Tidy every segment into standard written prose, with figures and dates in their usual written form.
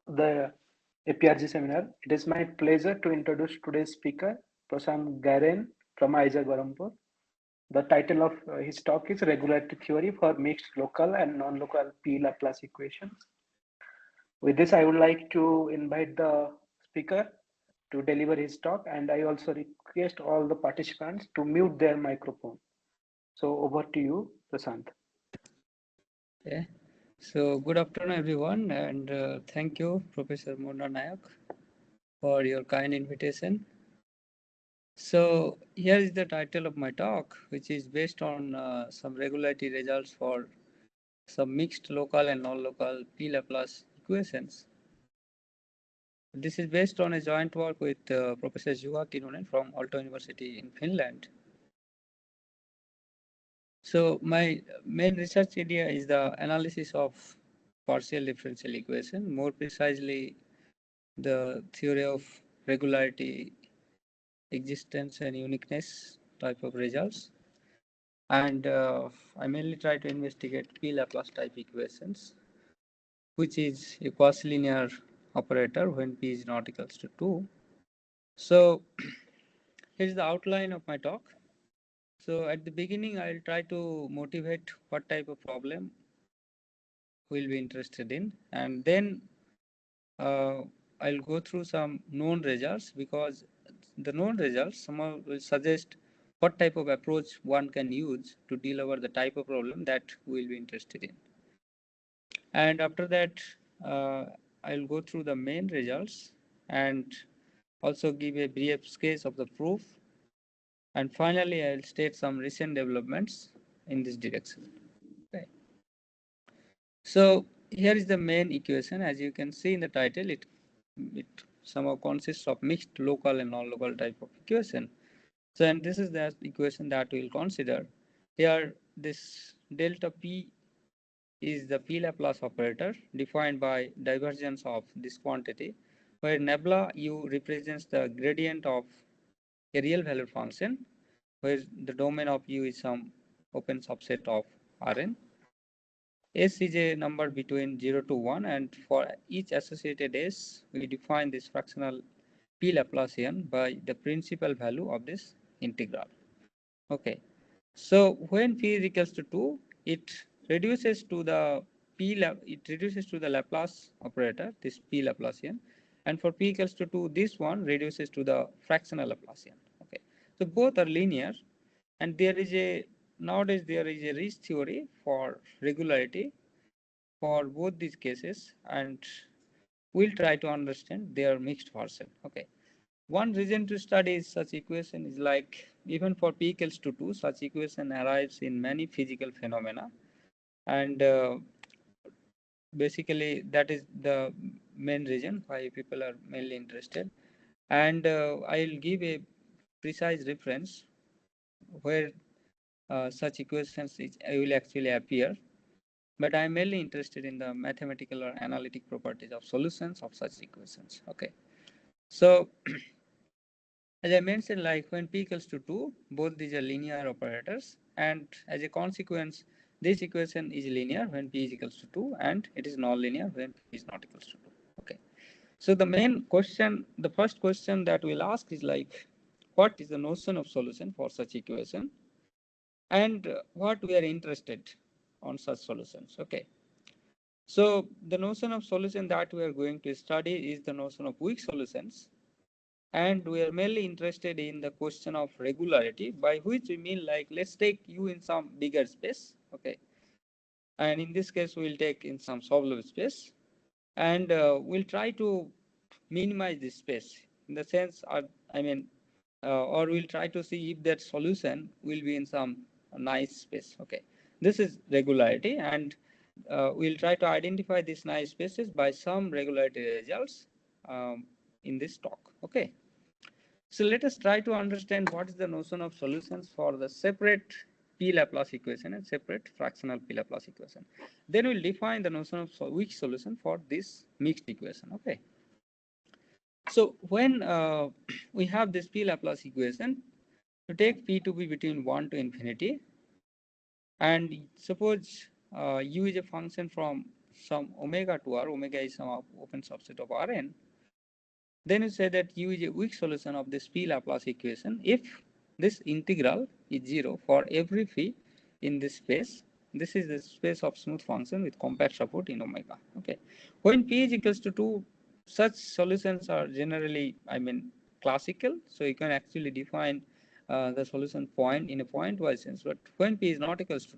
the APRG seminar. It is my pleasure to introduce today's speaker, Prashanta Garain from IISER Berhampur. The title of his talk is Regularity Theory for Mixed Local and Non-Local P. Laplace Equations. With this, I would like to invite the speaker to deliver his talk, and I also request all the participants to mute their microphone. So over to you, Prashant. Okay. So good afternoon, everyone, and thank you, Professor Mona Nayak, for your kind invitation. So here is the title of my talk, which is based on some regularity results for some mixed local and non-local P. Laplace equations. This is based on a joint work with Professor Juha Kinnunen from Aalto University in Finland. So my main research area is the analysis of partial differential equation, more precisely the theory of regularity, existence and uniqueness type of results. And I mainly try to investigate P Laplace type equations, which is a quasi-linear operator when P is not equals to 2. So here's the outline of my talk. So at the beginning, I'll try to motivate what type of problem we'll be interested in, and then I'll go through some known results, because the known results somehow will suggest what type of approach one can use to deal over the type of problem that we'll be interested in. And after that, I'll go through the main results and also give a brief sketch of the proof. And finally, I'll state some recent developments in this direction. Okay. So here is the main equation. As you can see in the title, it somehow consists of mixed local and non-local type of equation. So, and this is the equation that we'll consider. Here, this delta P is the P Laplace operator defined by divergence of this quantity, where nabla U represents the gradient of a real value function, where the domain of U is some open subset of Rn. S is a number between 0 to 1, and for each associated S, we define this fractional P Laplacian by the principal value of this integral. Okay, so when P is equals to 2, it reduces to the Laplace operator, this P Laplacian, and for P equals to 2, this one reduces to the fractional Laplacian. Okay, so both are linear, and nowadays there is a rich theory for regularity for both these cases, and we'll try to understand their mixed version. Okay, one reason to study such equation is like even for P equals to 2, such equation arrives in many physical phenomena, and basically that is the main reason why people are mainly interested. And I'll give a precise reference where such equations will actually appear, but I'm mainly interested in the mathematical or analytic properties of solutions of such equations. Okay, so as I mentioned, like when P equals to 2, both these are linear operators, and as a consequence, this equation is linear when P is equals to 2, and it is non-linear when P is not equals to 2. Okay, so the first question that we'll ask is like, what is the notion of solution for such equation, and what we are interested on such solutions. Okay, so the notion of solution that we are going to study is the notion of weak solutions, and we are mainly interested in the question of regularity, by which we mean like, let's take U in some bigger space. Okay, and in this case we'll take in some solvable space, and we'll try to minimize this space in the sense or we'll try to see if that solution will be in some nice space. Okay, this is regularity, and we'll try to identify these nice spaces by some regularity results in this talk. Okay, so let us try to understand what is the notion of solutions for the separate P Laplace equation and separate fractional P Laplace equation. Then we'll define the notion of weak solution for this mixed equation. Okay, so when we have this P Laplace equation, to take P to be between 1 to infinity, and suppose U is a function from some omega to R, omega is some open subset of Rn, then you say that U is a weak solution of this P Laplace equation if this integral is 0 for every phi in this space. This is the space of smooth function with compact support in omega. Okay, when P is equals to 2, such solutions are generally, classical. So you can actually define the solution point in a pointwise sense. But when P is not equals to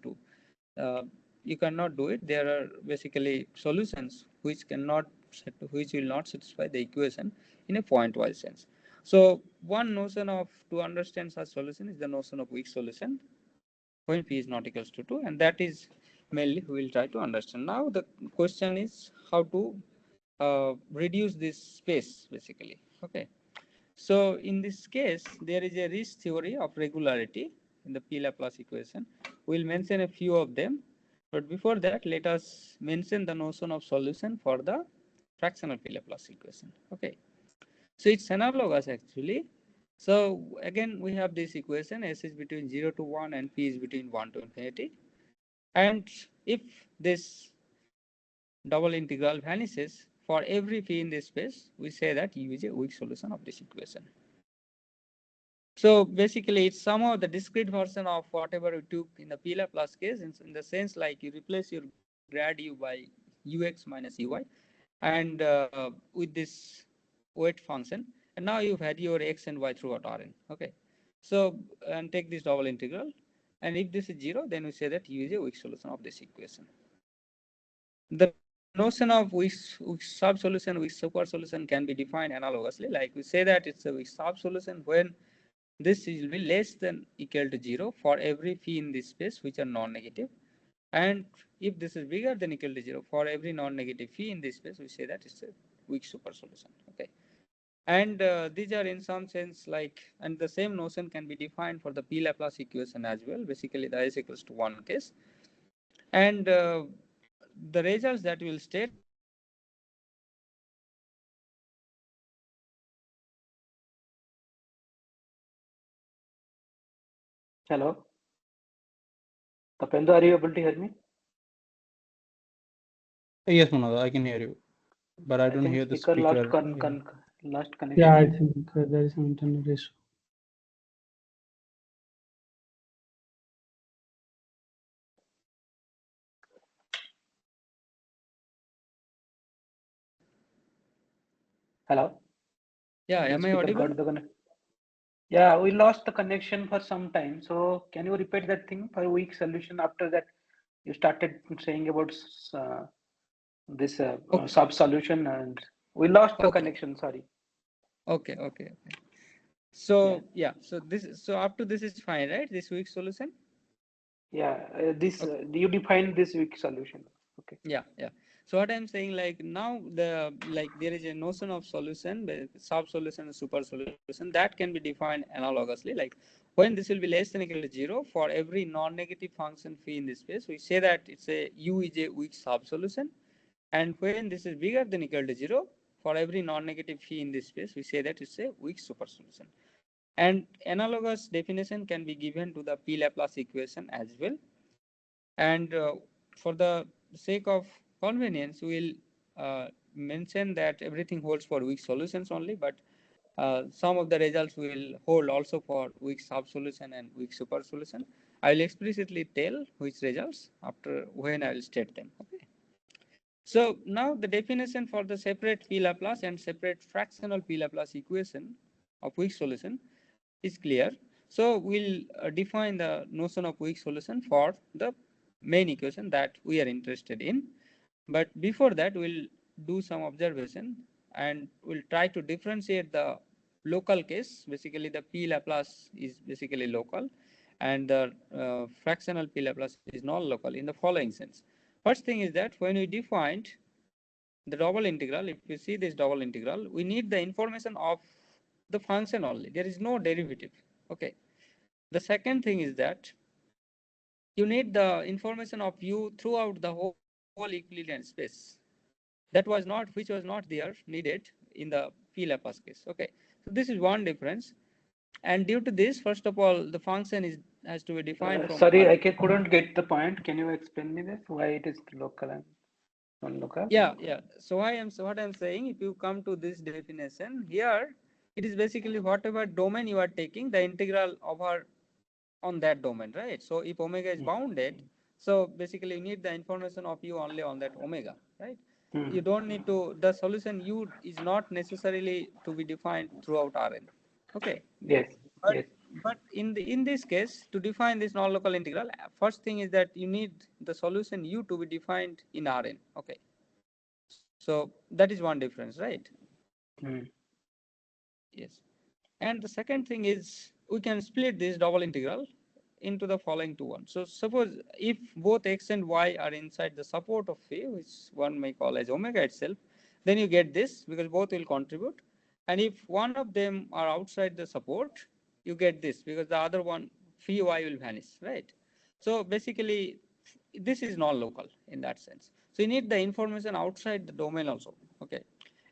2, you cannot do it. There are basically solutions which will not satisfy the equation in a pointwise sense. So one notion of to understand such solution is the notion of weak solution when P is not equals to 2, and that is mainly we will try to understand. Now the question is how to reduce this space basically. Okay. So in this case, there is a Riesz theory of regularity in the P Laplace equation. We'll mention a few of them, but before that, let us mention the notion of solution for the fractional P Laplace equation. Okay, so it's analogous actually. So again, we have this equation: S is between 0 to 1 and P is between 1 to infinity. And if this double integral vanishes for every P in this space, we say that U is a weak solution of this equation. So basically, it's somehow the discrete version of whatever we took in the P Laplace case, in the sense like you replace your grad U by Ux minus Uy, and with this weight function, and now you've had your x and y throughout Rn. Okay, so and take this double integral, and if this is 0, then we say that U is a weak solution of this equation. The notion of weak sub-solution, weak super solution can be defined analogously. Like we say that it's a weak sub-solution when this will be less than equal to 0 for every phi in this space which are non-negative, and if this is bigger than equal to 0 for every non-negative phi in this space, we say that it's a weak super solution. Okay, and these are in some sense like, and the same notion can be defined for the P Laplace equation as well, basically the S equals to 1 case, and the results that will state Hello, Tapendra, are you able to hear me? Yes, Manoj, I can hear you, but I don't think hear the speaker speaker. lost connection. Yeah, I think there is some internet issue. Hello. Yeah, am I audible? Yeah, we lost the connection for some time. So can you repeat that thing for weak solution? After that, you started saying about this Okay. sub solution, and we lost the Okay. connection. Sorry. Okay. So yeah, so up to this is fine, right? This weak solution. Yeah, this Okay. you define this weak solution. Okay. Yeah. So what I'm saying, like now there is a notion of solution, sub solution and super solution that can be defined analogously. Like when this will be less than equal to 0 for every non-negative function phi in this space, we say that it's a U is a weak sub solution, and when this is bigger than equal to 0 for every non-negative phi in this space, we say that it's a weak super solution. And analogous definition can be given to the P Laplace equation as well. And for the sake of convenience, we'll mention that everything holds for weak solutions only, but some of the results will hold also for weak sub-solution and weak super solution. I will explicitly tell which results after when I will state them. Okay. So now the definition for the separate P Laplace and separate fractional P Laplace equation of weak solution is clear. So we'll define the notion of weak solution for the main equation that we are interested in. But before that, we'll do some observation and we'll try to differentiate the local case. Basically, the P Laplace is basically local and the fractional P Laplace is non-local in the following sense. First thing is that when we defined the double integral, if you see this double integral, we need the information of the function only. There is no derivative. Okay. The second thing is that you need the information of U throughout the whole equilibrium space. Which was not there needed in the P Laplace case. Okay. So this is one difference. And due to this, first of all, the function has to be defined from Sorry, I couldn't get the point. Can you explain me this? Why it is local? Non-local. Yeah. So what I'm saying, if you come to this definition here, it is basically whatever domain you are taking, the integral over on that domain, right? So if omega is bounded, so basically you need the information of u only on that omega, right? You don't need to, the solution u is not necessarily to be defined throughout Rn. Okay. Yes. But, Yes. but in this case, to define this non-local integral, first thing is that you need the solution u to be defined in Rn. Okay. So that is one difference, right? Yes. And the second thing is we can split this double integral into the following two ones. So suppose if both x and y are inside the support of phi, which one may call as omega itself, then you get this because both will contribute. And if one of them are outside the support, you get this because the other one phi y will vanish, right? So basically this is non-local in that sense. So you need the information outside the domain also. Okay.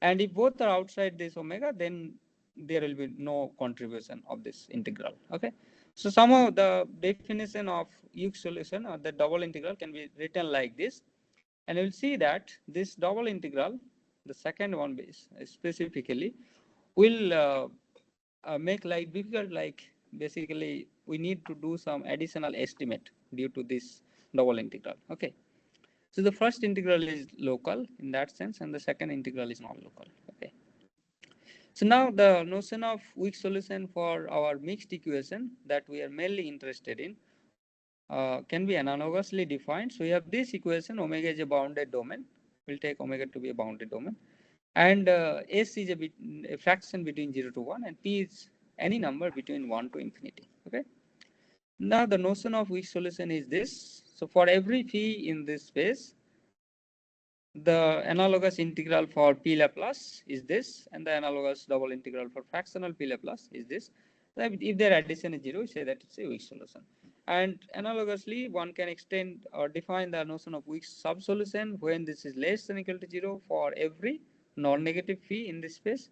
And if both are outside this omega, then there will be no contribution of this integral. Okay. So somehow the definition of Hughes solution or the double integral can be written like this. And you will see that this double integral, the second one specifically, will make life difficult, like basically we need to do some additional estimate due to this double integral. Okay. So the first integral is local in that sense, and the second integral is non-local. Okay. So now the notion of weak solution for our mixed equation that we are mainly interested in can be analogously defined. So we have this equation, omega is a bounded domain. We'll take omega to be a bounded domain. And S is a fraction between 0 to 1, and P is any number between 1 to infinity. Okay. Now the notion of weak solution is this. So for every phi in this space, the analogous integral for P Laplace is this, and the analogous double integral for fractional P Laplace is this. If their addition is 0, we say that it's a weak solution. And analogously, one can extend or define the notion of weak subsolution when this is less than or equal to 0 for every non-negative phi in this space.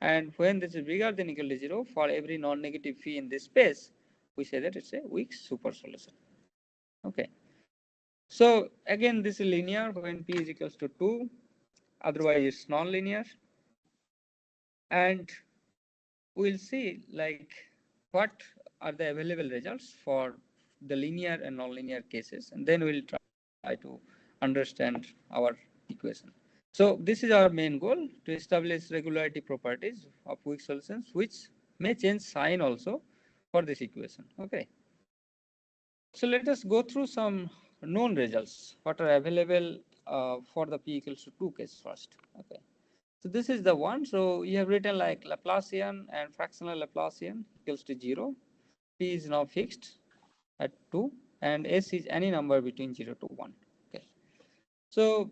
And when this is bigger than or equal to 0 for every non-negative phi in this space, we say that it's a weak super solution. Okay. So again, this is linear when p is equals to 2, otherwise it's non-linear. And we'll see like what are the available results for the linear and non-linear cases, and then we'll try to understand our equation. So this is our main goal, to establish regularity properties of weak solutions, which may change sign also for this equation. Okay. So let us go through some known results, what are available for the p equals to 2 case first. Okay. So this is the one. So you have written like Laplacian and fractional Laplacian equals to 0. P is now fixed at 2, and S is any number between 0 to 1. Okay. So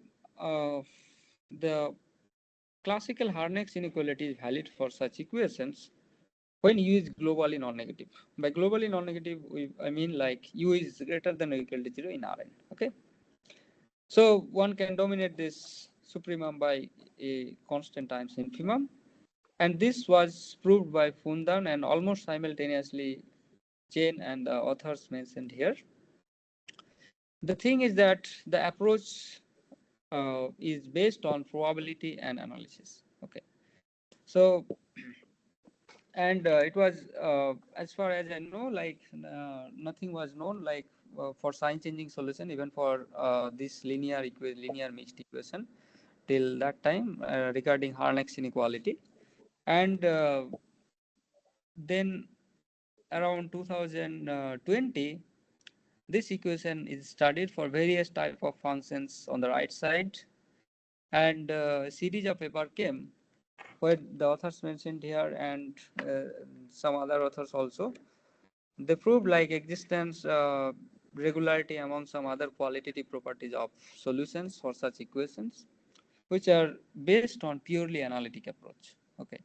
the classical Harnack's inequality is valid for such equations when u is globally non-negative. By globally non-negative, I mean like u is greater than or equal to 0 in Rn. Okay. So one can dominate this supremum by a constant times infimum. And this was proved by Fundan and almost simultaneously Chen and the authors mentioned here. The thing is that the approach is based on probability and analysis. Okay. So, and it was, as far as I know, like nothing was known like for sign changing solution, even for this linear mixed equation till that time regarding Harnack's inequality. And then around 2020, this equation is studied for various type of functions on the right side, and a series of paper came where the authors mentioned here and some other authors also, they proved like existence regularity among some other qualitative properties of solutions for such equations, which are based on purely analytic approach. Okay.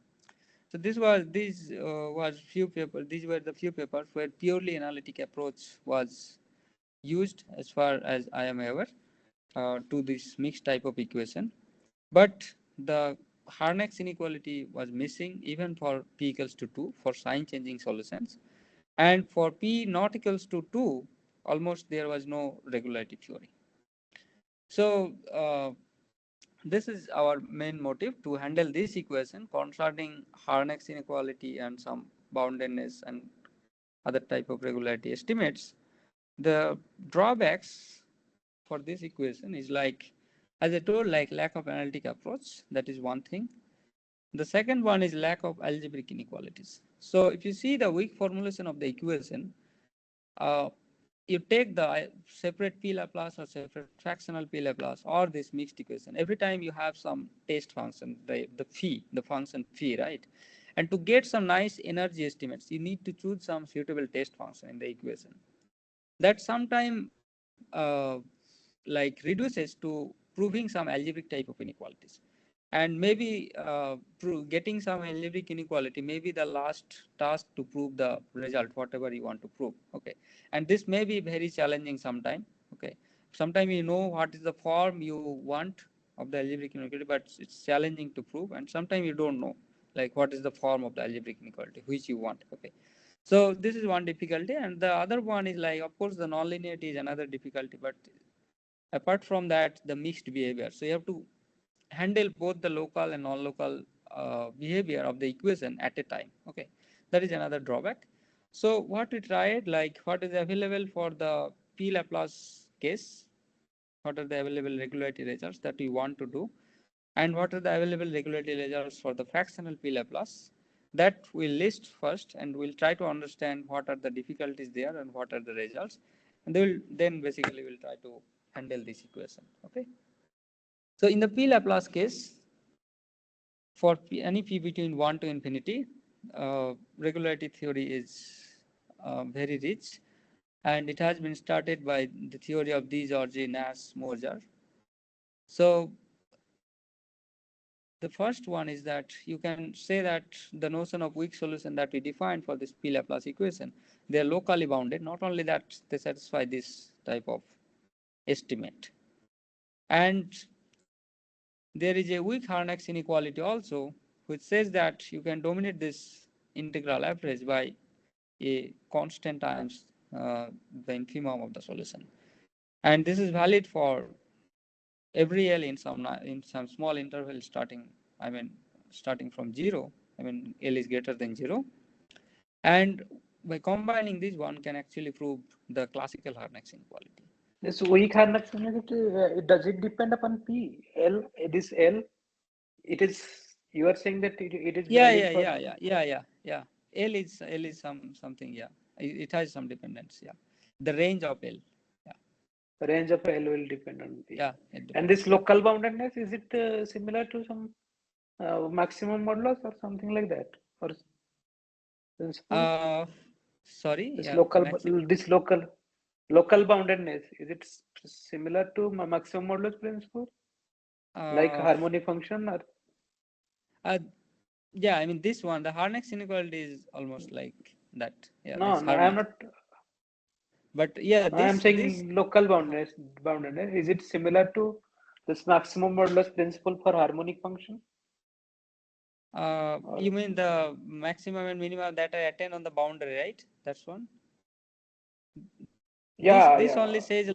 So these were the few papers where purely analytic approach was used, as far as I am aware, to this mixed type of equation. But the Harnack's inequality was missing even for p equals to 2 for sign changing solutions, and for p not equals to 2, almost there was no regularity theory. So this is our main motive to handle this equation concerning Harnack's inequality and some boundedness and other type of regularity estimates. The drawbacks for this equation is like, as I told, like lack of analytic approach. That is one thing. The second one is lack of algebraic inequalities. So if you see the weak formulation of the equation, uh, you take the separate P Laplace or separate fractional P Laplace or this mixed equation. Every time you have some test function, the phi, the function phi, right? And to get some nice energy estimates, you need to choose some suitable test function in the equation. That sometime like reduces to proving some algebraic type of inequalities. And maybe getting some algebraic inequality may be the last task to prove the result, whatever you want to prove. Okay, and this may be very challenging sometime. Okay, sometimes you know what is the form you want of the algebraic inequality, but it's challenging to prove, and sometimes you don't know like what is the form of the algebraic inequality which you want. Okay, so this is one difficulty, and the other one is like, of course, the nonlinearity is another difficulty, but apart from that, the mixed behavior. So you have to handle both the local and non-local behavior of the equation at a time. Okay, that is another drawback. So what we tried, like what is available for the P Laplace case, what are the available regularity results that we want to do, and what are the available regularity results for the fractional P Laplace. That we'll list first, and we'll try to understand what are the difficulties there and what are the results, and then basically we'll try to handle this equation. Okay. So in the P Laplace case, for any p between 1 to infinity, regularity theory is very rich, and it has been started by the theory of D. Georgi, Nash, Moser. So the first one is that you can say that the notion of weak solution that we defined for this P Laplace equation, they are locally bounded. Not only that, they satisfy this type of estimate. And there is a weak Harnack's inequality also, which says that you can dominate this integral average by a constant times the infimum of the solution. And this is valid for every L in some small interval starting from 0. L is greater than 0. And by combining this, one can actually prove the classical Harnack's inequality. This weak Harnack's inequality, does it depend upon P? L, this L, it is, you are saying that it is valid for... Yeah. L is something, yeah. It has some dependence, yeah. The range of L, yeah. The range of L will depend on P. Yeah. And this local boundedness, is it similar to some maximum modulus or something like that? Or sorry, this yeah, local boundedness, is it similar to maximum modulus principle? Like harmonic function or? Yeah, this one, the Harnack's inequality is almost like that. Yeah, No, I am not. But yeah, I am saying local boundedness. Is it similar to this maximum modulus principle for harmonic function? You mean the maximum and minimum that I attain on the boundary, right? That's one. Yeah. This only says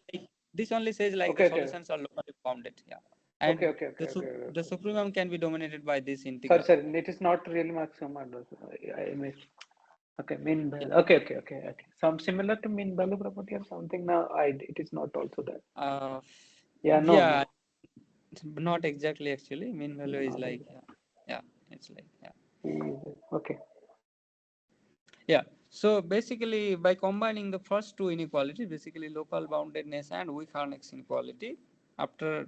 like the solutions are locally bounded. Yeah. And the supremum can be dominated by this integral. Sorry, it is not really maximum modulus. I missed. Okay, mean value. Yeah. Okay. Some similar to mean value property or something. Now, it is not also that. Yeah, not exactly actually. Mean value is like it's like Okay. Yeah. So basically, by combining the first two inequalities, basically local boundedness and weak Harnack's inequality, after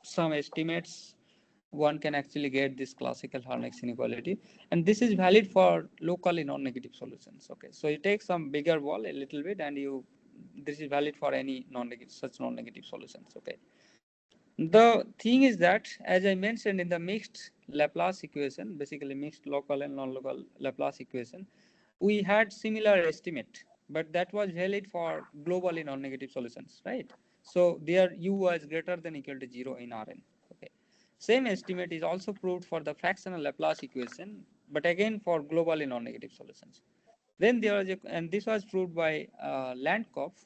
some estimates, one can actually get this classical Harnack's inequality, and this is valid for locally non-negative solutions. Okay, so you take some bigger wall a little bit, and this is valid for any such non-negative solutions. Okay. The thing is that, as I mentioned in the mixed Laplace equation, basically mixed local and non-local Laplace equation, we had similar estimate, but that was valid for globally non-negative solutions, right? So there U was greater than equal to 0 in Rn. Okay. Same estimate is also proved for the fractional Laplace equation, but again for globally non-negative solutions. Then there was and this was proved by Landkopf.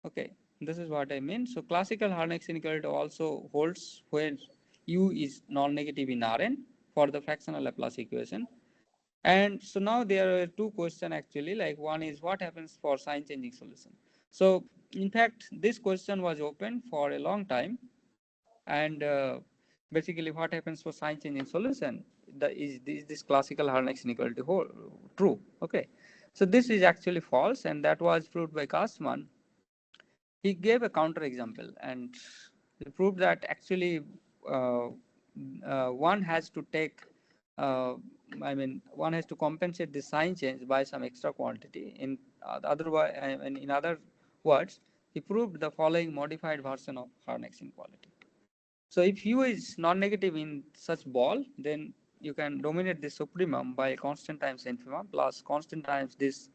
Okay, This is what I mean. So classical Harnack inequality also holds when U is non-negative in Rn for the fractional Laplace equation. And so now there are two questions actually, like one is what happens for sign changing solution. So in fact, this question was open for a long time, and basically what happens for sign changing solution, is this classical Harnack inequality true? Okay, so this is actually false, and that was proved by Kasman. He gave a counter example and he proved that actually uh, one has to take one has to compensate the sign change by some extra quantity. In otherwise, in other words, he proved the following modified version of Harnack inequality. So if U is non-negative in such ball, then you can dominate the supremum by constant times infimum plus constant times this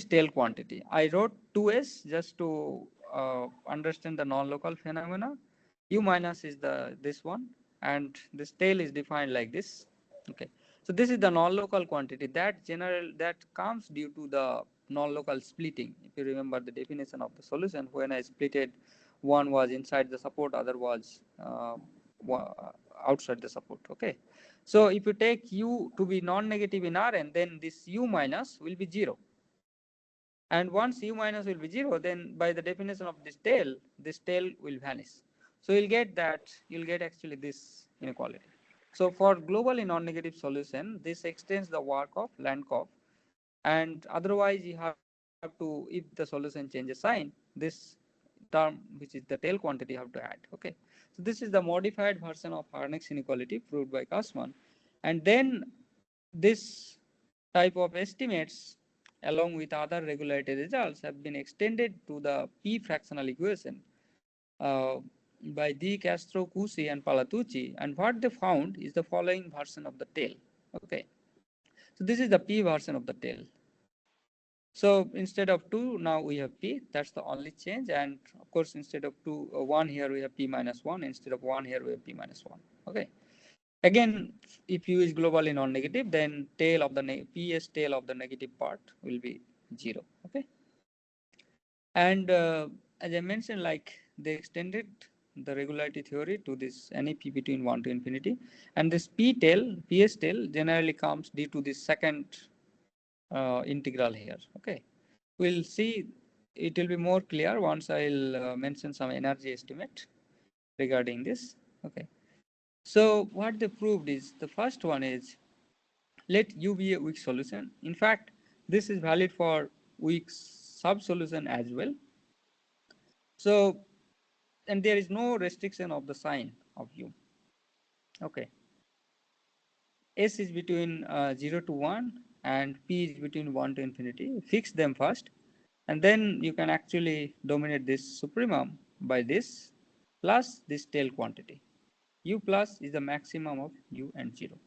tail quantity. I wrote 2s just to understand the non-local phenomena. U minus is this one, and this tail is defined like this. Okay, so this is the non-local quantity that comes due to the non-local splitting. If you remember the definition of the solution, when I splitted, one was inside the support, other was outside the support. Okay, so if you take U to be non-negative in Rn, then this U minus will be 0. And once U minus will be 0, then by the definition of this tail will vanish. So you'll get actually this inequality. So for globally non-negative solution, this extends the work of Landkopf, and otherwise you have to, if the solution changes sign, this term, which is the tail quantity, you have to add. Okay, so this is the modified version of Harnack inequality proved by Kasman, and then this type of estimates along with other regularity results have been extended to the P fractional equation uh, by De Castro, Cusi and Palatucci, and what they found is the following version of the tail. Okay, so this is the P version of the tail. So instead of 2, now we have P. That's the only change. And of course, instead of 1 here, we have P minus 1. Instead of 1 here, we have P minus 1. Okay. Again, if U is globally non-negative, then tail of the PS tail of the negative part will be 0. Okay. And as I mentioned, like they extended the regularity theory to this any P between 1 to infinity. And this PS tail generally comes due to this second integral here. Okay, we'll see, it will be more clear once I'll mention some energy estimate regarding this. Okay, so what they proved is, the first one is, let U be a weak solution. In fact, this is valid for weak sub solution as well. So, and there is no restriction of the sign of U. Okay, S is between 0 to 1 and P is between 1 to infinity. Fix them first, and then you can actually dominate this supremum by this plus this tail quantity. U plus is the maximum of U and 0.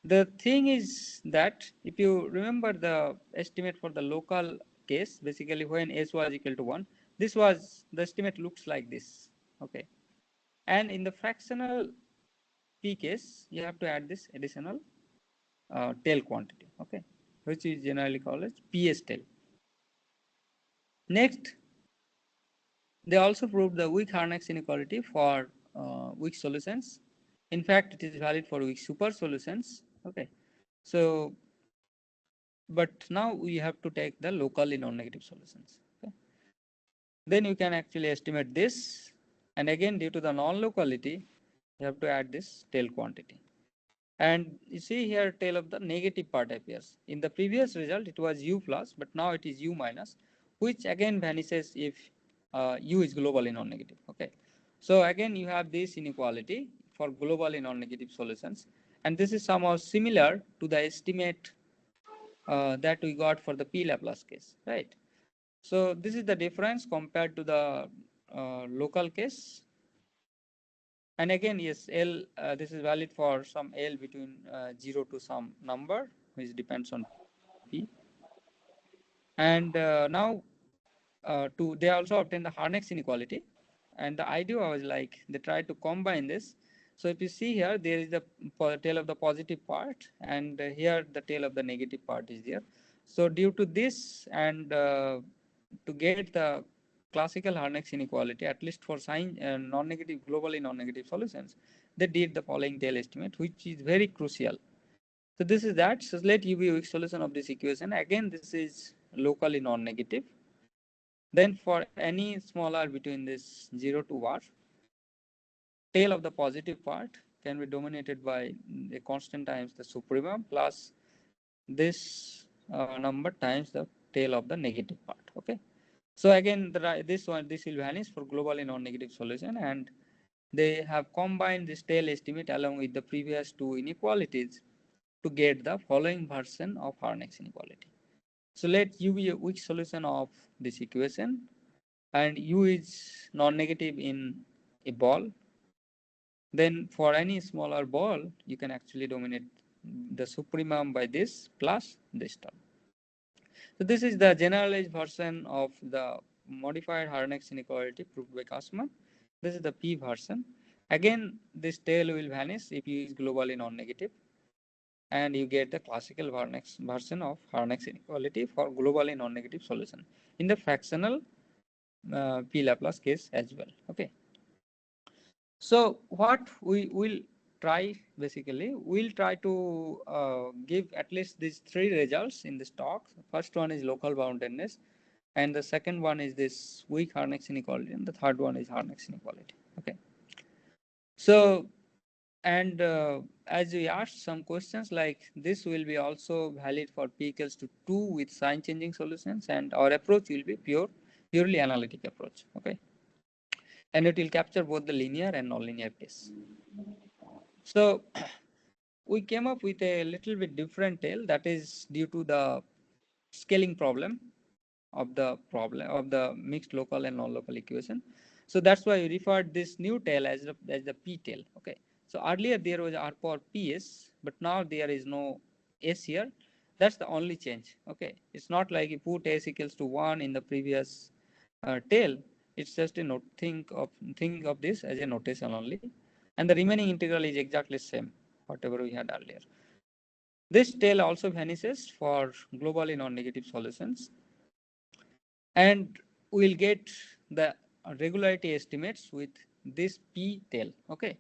The thing is that if you remember the estimate for the local case, basically when S was equal to 1, this was, the estimate looks like this. Okay, and in the fractional P case, you have to add this additional tail quantity, okay, which is generally called as PS tail. Next, they also proved the weak Harnack inequality for weak solutions. In fact, it is valid for weak super solutions. Okay, so but now we have to take the locally non-negative solutions. Okay, then you can actually estimate this, and again due to the non-locality, you have to add this tail quantity. And you see here tail of the negative part appears. In the previous result it was U plus, but now it is U minus, which again vanishes if U is globally non-negative. Okay, so again you have this inequality for globally non-negative solutions, and this is somehow similar to the estimate that we got for the P Laplace case, right? So this is the difference compared to the local case. And again, yes, L, this is valid for some L between 0 to some number, which depends on P. And now, they also obtain the Harnack inequality. And the idea was like, they tried to combine this. So if you see here, there is the tail of the positive part, and here the tail of the negative part is there. So due to this, and to get the classical Harnack's inequality, at least for non-negative, globally non-negative solutions, they did the following tail estimate, which is very crucial. So this is that. So let U be a weak solution of this equation. Again, this is locally non-negative. Then for any small r between this 0 to r, tail of the positive part can be dominated by a constant times the supremum plus this number times the tail of the negative part. Okay. So again, this will vanish for globally non-negative solution, and they have combined this tail estimate along with the previous two inequalities to get the following version of Harnack's inequality. So let U be a weak solution of this equation, and U is non-negative in a ball. Then for any smaller ball, you can actually dominate the supremum by this plus this term. So this is the generalized version of the modified Harnack's inequality proved by Kasman. This is the P version. Again, this tail will vanish if U is globally non-negative, and you get the classical Harnack's version of Harnack's inequality for globally non-negative solution in the fractional P Laplace case as well. Okay. So what we will try, basically, we'll try to give at least these three results in this talk. First one is local boundedness, and the second one is this weak Harnack's inequality, and the third one is Harnack's inequality. Okay. So, and as we asked some questions like this will be also valid for p equals to 2 with sign changing solutions, and our approach will be purely analytic approach. Okay. And it will capture both the linear and nonlinear case. So we came up with a little bit different tail, that is due to the scaling problem of the mixed local and non-local equation. So that's why we referred this new tail as the p tail. Okay. So earlier there was r power ps, but now there is no s here. That's the only change. Okay. It's not like you put s equals to 1 in the previous tail. It's just a note. Think of this as a notation only, and the remaining integral is exactly same whatever we had earlier. This tail also vanishes for globally non-negative solutions, and we'll get the regularity estimates with this p tail. Okay.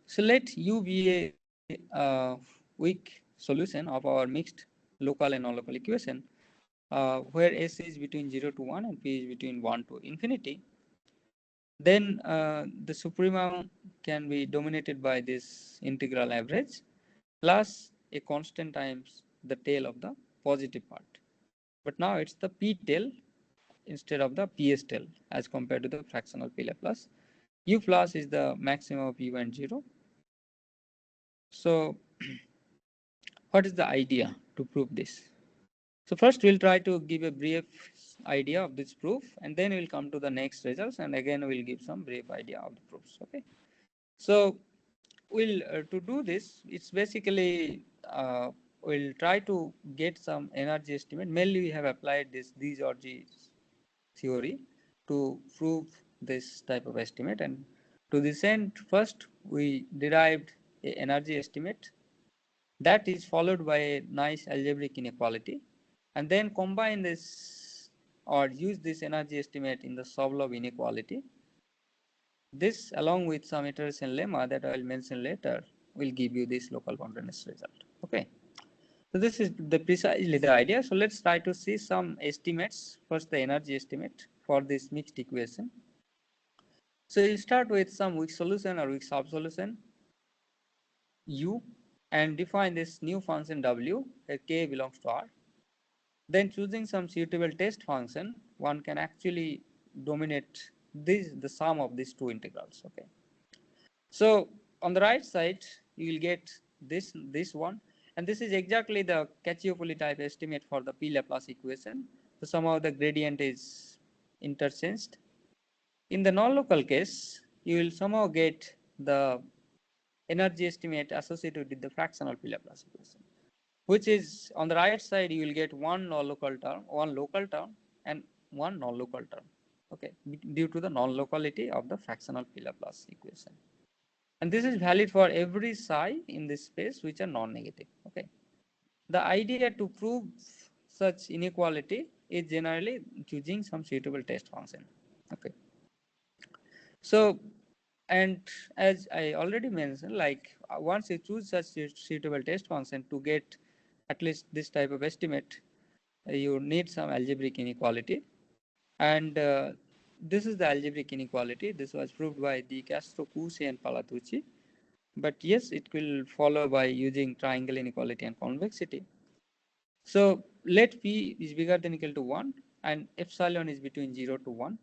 So let U be a weak solution of our mixed local and non-local equation, where S is between 0 to 1 and P is between 1 to infinity. Then the supremum can be dominated by this integral average plus a constant times the tail of the positive part. But now it's the P tail instead of the PS tail as compared to the fractional P Laplace. U plus is the maximum of U and 0. So what is the idea to prove this? So first we'll try to give a brief idea of this proof, and then we'll come to the next results, and again we'll give some brief idea of the proofs. Okay. So we'll to do this, it's basically we'll try to get some energy estimate. Mainly we have applied this DRG theory to prove this type of estimate, and to this end first we derived an energy estimate that is followed by a nice algebraic inequality, and then combine this or use this energy estimate in the Sobolev inequality. This, along with some iteration lemma that I will mention later, will give you this local boundedness result. Okay. So this is precisely the idea. So let's try to see some estimates. First, the energy estimate for this mixed equation. So you start with some weak solution or weak subsolution U, and define this new function W where K belongs to R. Then choosing some suitable test function, one can actually dominate the sum of these two integrals. Okay. So on the right side, you will get this one, and this is exactly the Cacciopoli type estimate for the P Laplace equation. So somehow the gradient is interchanged. In the non-local case, you will somehow get the energy estimate associated with the fractional P Laplace equation, which is on the right side you will get one local term, and one non-local term. Okay, due to the non-locality of the fractional P Laplace equation. And this is valid for every psi in this space which are non-negative. Okay. The idea to prove such inequality is generally choosing some suitable test function. Okay. So, and as I already mentioned, like once you choose such suitable test function to get at least this type of estimate, you need some algebraic inequality. And this is the algebraic inequality. This was proved by De Castro, Cusi, and Palatucci. But yes, it will follow by using triangle inequality and convexity. So let P is bigger than or equal to 1 and epsilon is between 0 to 1.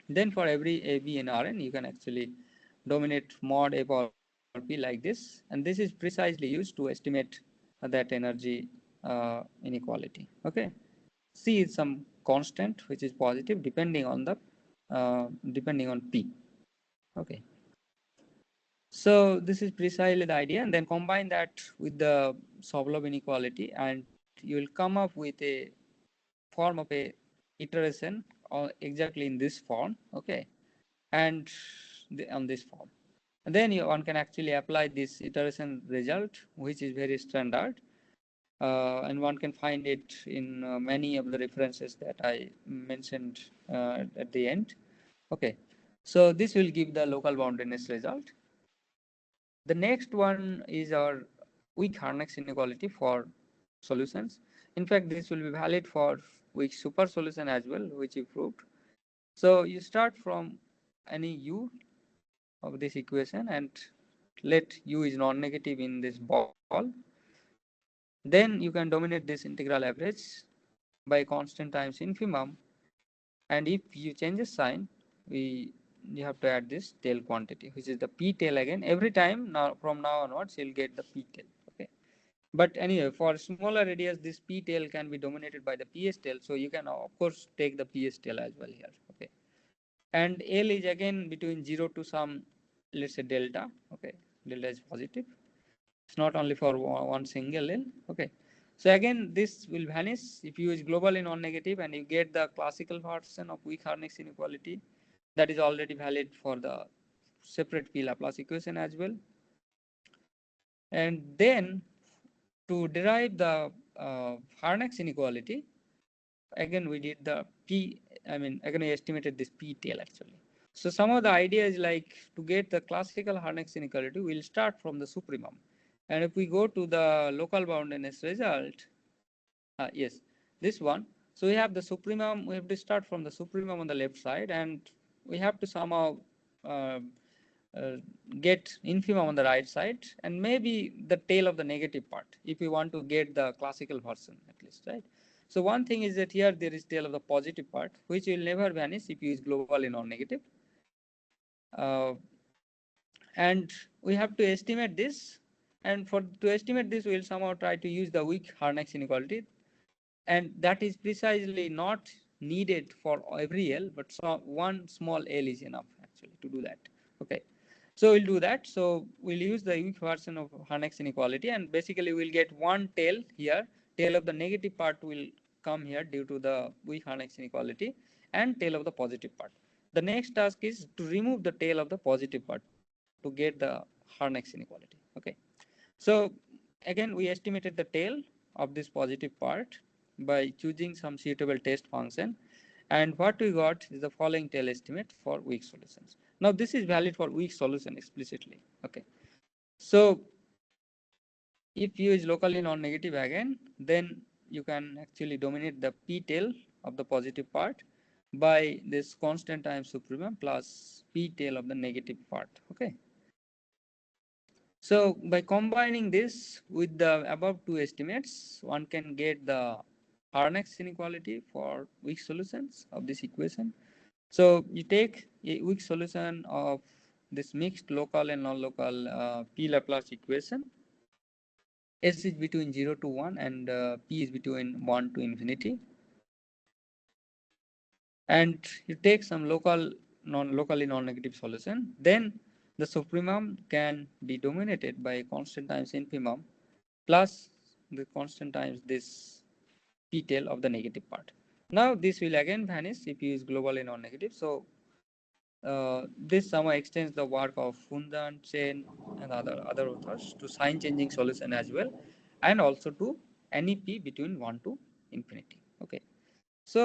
Then for every A, B, and Rn, you can actually dominate mod A power P like this. And this is precisely used to estimate that energy inequality. Okay. C is some constant which is positive depending on the depending on P. Okay. So this is precisely the idea, and then combine that with the Sobolev inequality, and you will come up with a form of a iteration exactly in this form. Okay, and on this form. And then one can actually apply this iteration result, which is very standard, and one can find it in many of the references that I mentioned at the end. Okay, so this will give the local boundedness result. The next one is our weak Harnack inequality for solutions. In fact, this will be valid for weak super solution as well, which you proved. So you start from any u of this equation and let u is non-negative in this ball. Then you can dominate this integral average by constant times infimum. And if you change the sign, you have to add this tail quantity, which is the p tail again. Every time now from now onwards, you'll get the p tail. Okay. But anyway, for smaller radius, this p tail can be dominated by the ps tail. So you can of course take the ps tail as well here. Okay. And L is again between 0 to some, let's say delta. Okay. Delta is positive. It's not only for one single L. Okay. So again, this will vanish if you use globally non-negative and you get the classical version of weak Harnack inequality that is already valid for the separate P Laplace equation as well. And then to derive the Harnack inequality, again we did the again we estimated this P tail actually. So some of the idea is like to get the classical Harnack inequality, we'll start from the supremum. And if we go to the local boundedness result, yes, this one. So we have the supremum, we have to start from the supremum on the left side, and we have to somehow uh, get infimum on the right side, and maybe the tail of the negative part, if we want to get the classical version at least, right? So one thing is that here there is tail of the positive part, which will never vanish if you use globally non-negative. And we have to estimate this, and to estimate this, we will somehow try to use the weak Harnack inequality, and that is precisely not needed for every L, but one small L is enough actually to do that. Okay, so we'll do that. So we'll use the weak version of Harnack inequality, and basically we'll get one tail here. Tail of the negative part will come here due to the weak Harnack inequality, and tail of the positive part. The next task is to remove the tail of the positive part to get the Harnack inequality. Okay, so again we estimated the tail of this positive part by choosing some suitable test function, and what we got is the following tail estimate for weak solutions. Now this is valid for weak solution explicitly. Okay, so if u is locally non-negative again, then you can actually dominate the p tail of the positive part by this constant times supremum plus p tail of the negative part. Okay, so by combining this with the above two estimates, one can get the Harnack inequality for weak solutions of this equation. So you take a weak solution of this mixed local and non-local P Laplace equation. S is between 0 to 1 and P is between 1 to infinity. And you take some locally non-negative solution, then the supremum can be dominated by constant times infimum plus the constant times this p tail of the negative part. Now this will again vanish if you use globally non-negative. So this somehow extends the work of Fundan, Chen, and other authors to sign changing solution as well, and also to any p between 1 to infinity. Okay. So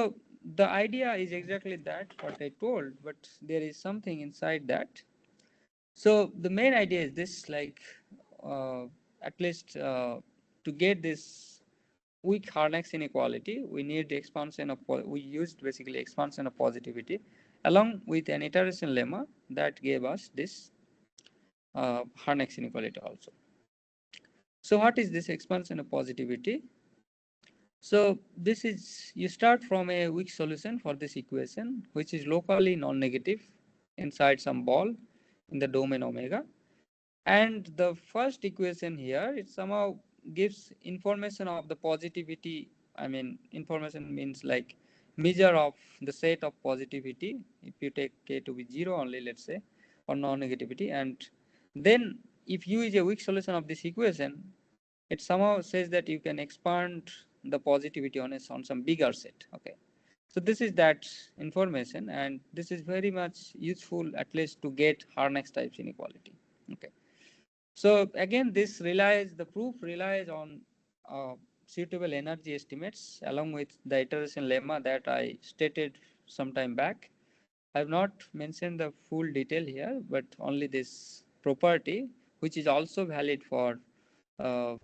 the idea is exactly that what I told, but there is something inside that. So the main idea is this, like at least to get this weak Harnack's inequality, we need the expansion of, we used basically expansion of positivity along with an iteration lemma that gave us this Harnack's inequality also. So what is this expansion of positivity? So this is, you start from a weak solution for this equation, which is locally non-negative inside some ball in the domain omega. And the first equation here, it somehow gives information of the positivity. I mean, information means like measure of the set of positivity. If you take k to be 0 only, let's say, or non-negativity. And then if u is a weak solution of this equation, it somehow says that you can expand the positivity on some bigger set. Okay. So this is that information, and this is very much useful at least to get Harnack's types inequality. Okay. So again, the proof relies on suitable energy estimates along with the iteration lemma that I stated some time back. I have not mentioned the full detail here, but only this property, which is also valid for uh,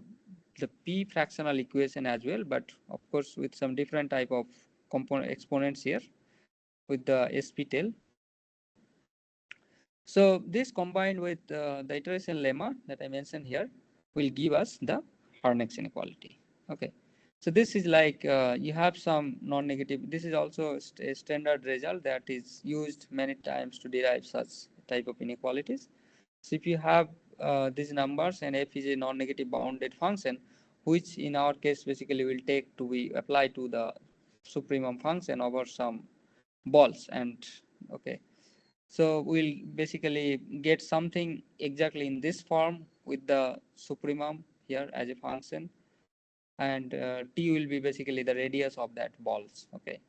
the p fractional equation as well, but of course with some different type of component exponents here with the sp tail. So this combined with the iteration lemma that I mentioned here will give us the Harnack's inequality. Okay. So this is like you have some non-negative. This is also a standard result that is used many times to derive such type of inequalities. So if you have these numbers and f is a non-negative bounded function, which in our case basically will take to be applied to the supremum function over some balls, and okay, so we'll basically get something exactly in this form with the supremum here as a function, and t will be basically the radius of that balls. Okay,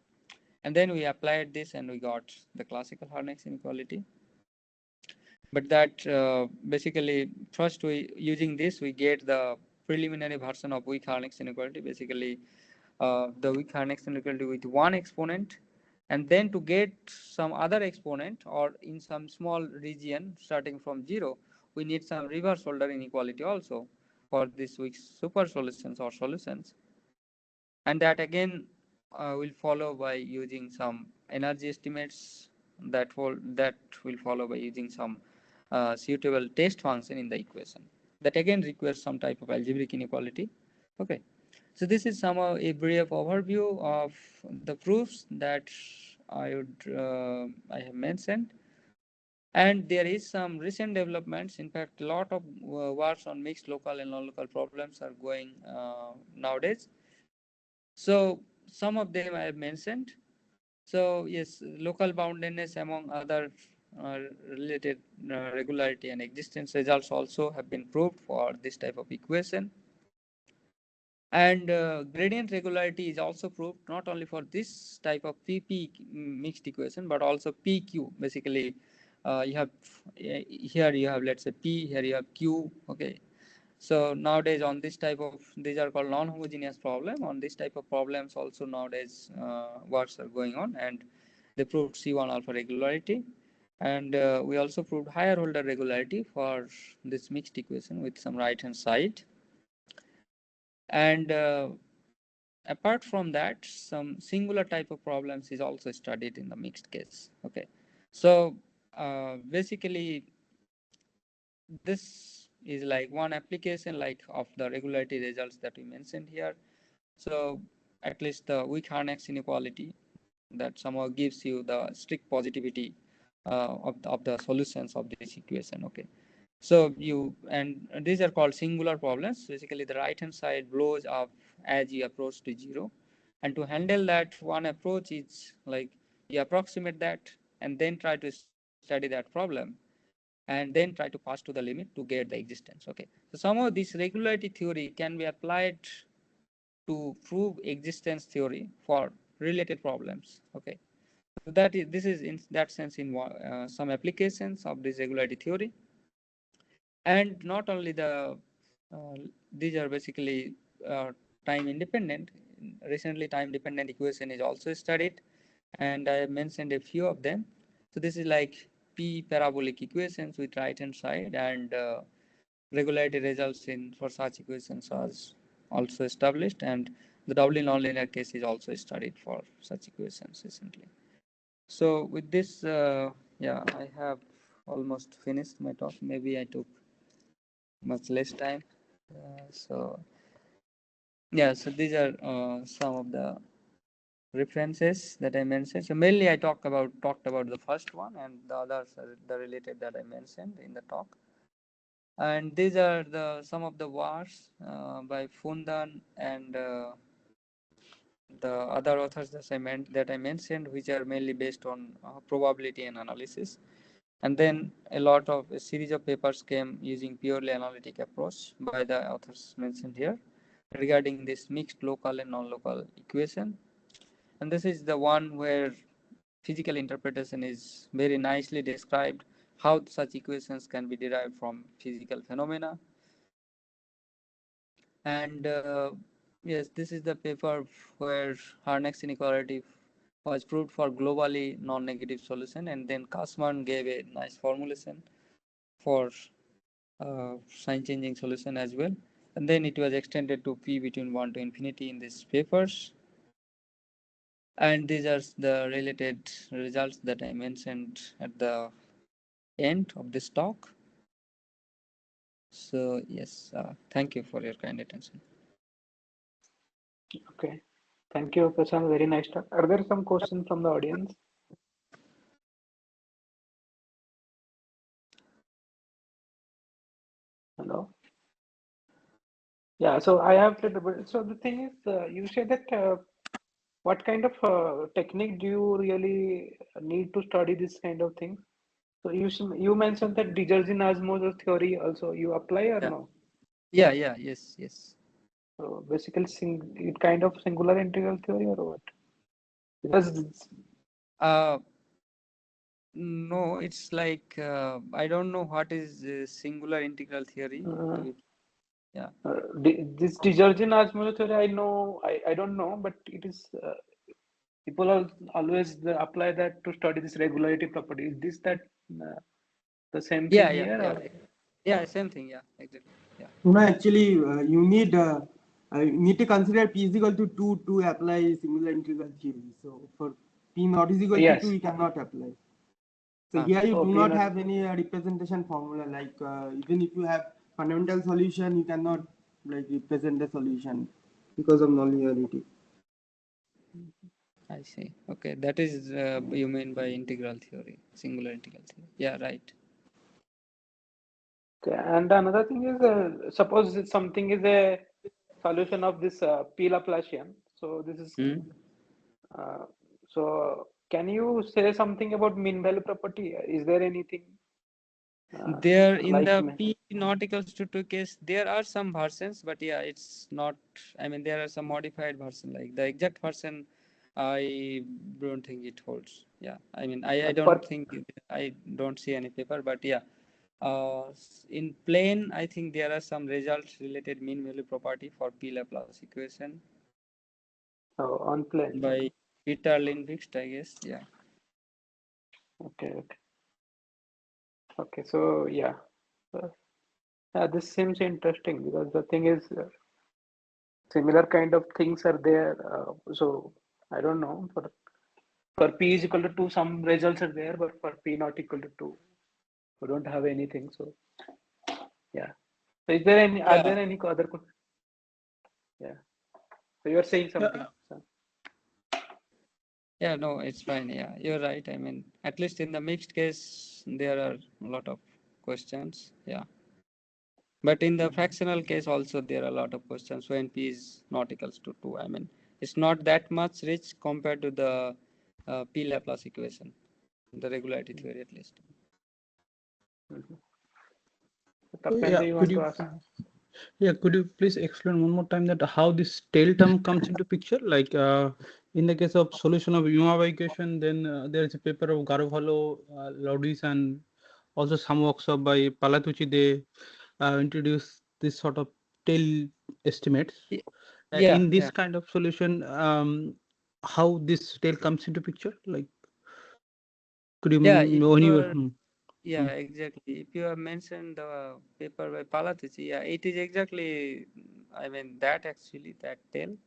and then we applied this and we got the classical Harnack's inequality. But that basically first we using this we get the preliminary version of weak Harnack's inequality, basically the weak Harnack's inequality with one exponent, and then to get some other exponent or in some small region starting from 0, we need some reverse order inequality also for this weak super solutions or solutions, and that again will follow by using some energy estimates that will follow by using some suitable test function in the equation that again requires some type of algebraic inequality. Okay, so this is somehow a brief overview of the proofs that I have mentioned. And there is some recent developments. In fact, a lot of works on mixed local and non-local problems are going nowadays. So some of them I have mentioned. So yes, local boundedness among other related regularity and existence results also have been proved for this type of equation. And gradient regularity is also proved not only for this type of PP mixed equation, but also PQ. Basically, you have here you have, let's say, P, here you have Q. Okay. So nowadays on this type of, these are called non-homogeneous problem. On this type of problems also nowadays works are going on, and they proved C1 alpha regularity. And we also proved higher order regularity for this mixed equation with some right hand side. And apart from that, some singular type of problems is also studied in the mixed case. Okay, so basically this is like one application like of the regularity results that we mentioned here. So at least the weak Harnack's inequality that somehow gives you the strict positivity of the solutions of this equation. Okay, so you, and these are called singular problems. Basically the right hand side blows up as you approach to 0, and to handle that, one approach is like you approximate that and then try to study that problem and then try to pass to the limit to get the existence. Okay, so somehow this regularity theory can be applied to prove existence theory for related problems. Okay, so that is, this is in that sense in some applications of this regularity theory. And not only the these are basically time independent. recently time-dependent equation is also studied, and I mentioned a few of them. So this is like p parabolic equations with right-hand side, and regularity results in for such equations are also established, and the doubly nonlinear case is also studied for such equations recently. So with this, yeah, I have almost finished my talk. Maybe I took much less time. So yeah, so these are some of the references that I mentioned. So mainly I talked about the first one, and the others are the related that I mentioned in the talk. And these are some of the works by Fundan and the other authors that I mentioned, which are mainly based on probability and analysis. And then a series of papers came using purely analytic approach by the authors mentioned here regarding this mixed local and non-local equation. And this is the one where physical interpretation is very nicely described, how such equations can be derived from physical phenomena. And yes, this is the paper where Harnack's inequality was proved for globally non-negative solution, and then Kasman gave a nice formulation for sign changing solution as well, and then it was extended to p between 1 to infinity in these papers. And these are the related results that I mentioned at the end of this talk. So yes, thank you for your kind attention. Okay. Thank you, Prashant. Very nice talk. Are there some questions from the audience? Hello? Yeah, so I have said about, so the thing is, you said that what kind of technique do you really need to study this kind of thing? So you mentioned that Divergent-Osmosis theory also you apply or Yeah. no? Yes. So basically, it kind of singular integral theory or what? Because No, it's like I don't know what is singular integral theory. Yeah. this Divergent-Osmosis theory, I don't know, but it is people always apply that to study this regularity property. Is this that the same thing here? Or? Yeah, same thing. Yeah, exactly. Yeah. No, actually, you need to consider p is equal to 2 to apply singular integral theory. So for p not is equal to 2, you cannot apply. So here you do not have any representation formula. Like even if you have fundamental solution, you cannot like represent the solution because of nonlinearity. I see. Okay, that is you mean by integral theory, singular integral theory. Yeah, right. Okay, and another thing is, suppose something is a solution of this P Laplacian. So this is uh, so. Can you say something about mean value property? Is there anything There in like the p not equals to 2 case, there are some versions, but yeah, it's not. I mean, there are some modified version. Like the exact version, I don't think it holds. Yeah, I mean, I don't think I don't see any paper, but yeah. In plane, I think there are some results related mean value property for P Laplace equation on plane? by Peter Lindqvist, I guess. Yeah. Okay. So yeah, this seems interesting because the thing is, similar kind of things are there. So I don't know for p is equal to 2, some results are there, but for p not equal to 2, we don't have anything. So yeah. So is there any? Are there any other? Yeah. So you are saying something. Yeah, no, it's fine. Yeah, you're right. I mean, at least in the mixed case, there are a lot of questions. Yeah. But in the fractional case also, there are a lot of questions when p is not equals to 2. I mean, it's not that much rich compared to the P Laplace equation, the regularity theory at least. Yeah, You want to ask? Yeah, could you please explain one more time that how this tail term comes into picture? Like in the case of solution of Umava equation, then there is a paper of Garovalo, Laudis, and also some workshop by Palatucci. They introduce this sort of tail estimates. in this kind of solution, how this tail comes into picture? Like, could you exactly. If you have mentioned the paper by Palatucci, it is exactly, I mean, that tail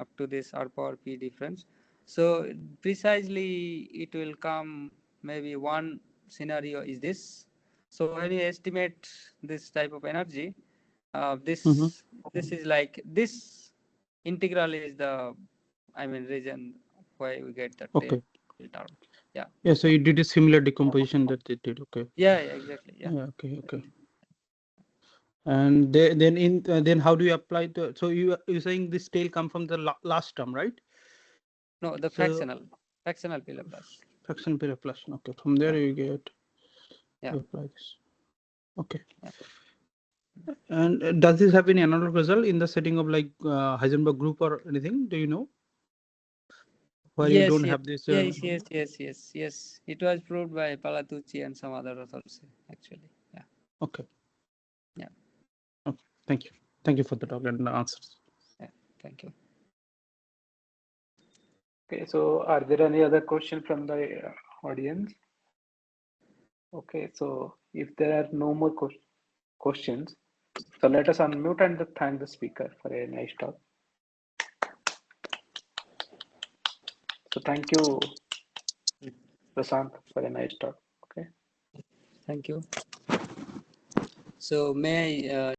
up to this R power P difference. So precisely it will come, maybe one scenario is this. So when you estimate this type of energy, this is like, this integral is the, I mean, region where we get the tail term. Yeah, so you did a similar decomposition that they did. Exactly. Okay. And then how do you apply the, so you're saying this tail come from the last term, right? No, the fractional P Laplace. Fractional P Laplace. Okay, from there you get, you apply this. Okay. And does this have any analog result in the setting of like Heisenberg group or anything? Do you know? Where you don't have this. Yes. It was proved by Palatucci and some other authors, actually. Yeah. Okay. Yeah. Okay. Thank you. Thank you for the talk and the answers. Yeah. Thank you. Okay. So, are there any other questions from the audience? Okay. So, if there are no more questions, so let us unmute and thank the speaker for a nice talk. So thank you, Prashant, for a nice talk. Okay. Thank you. So may I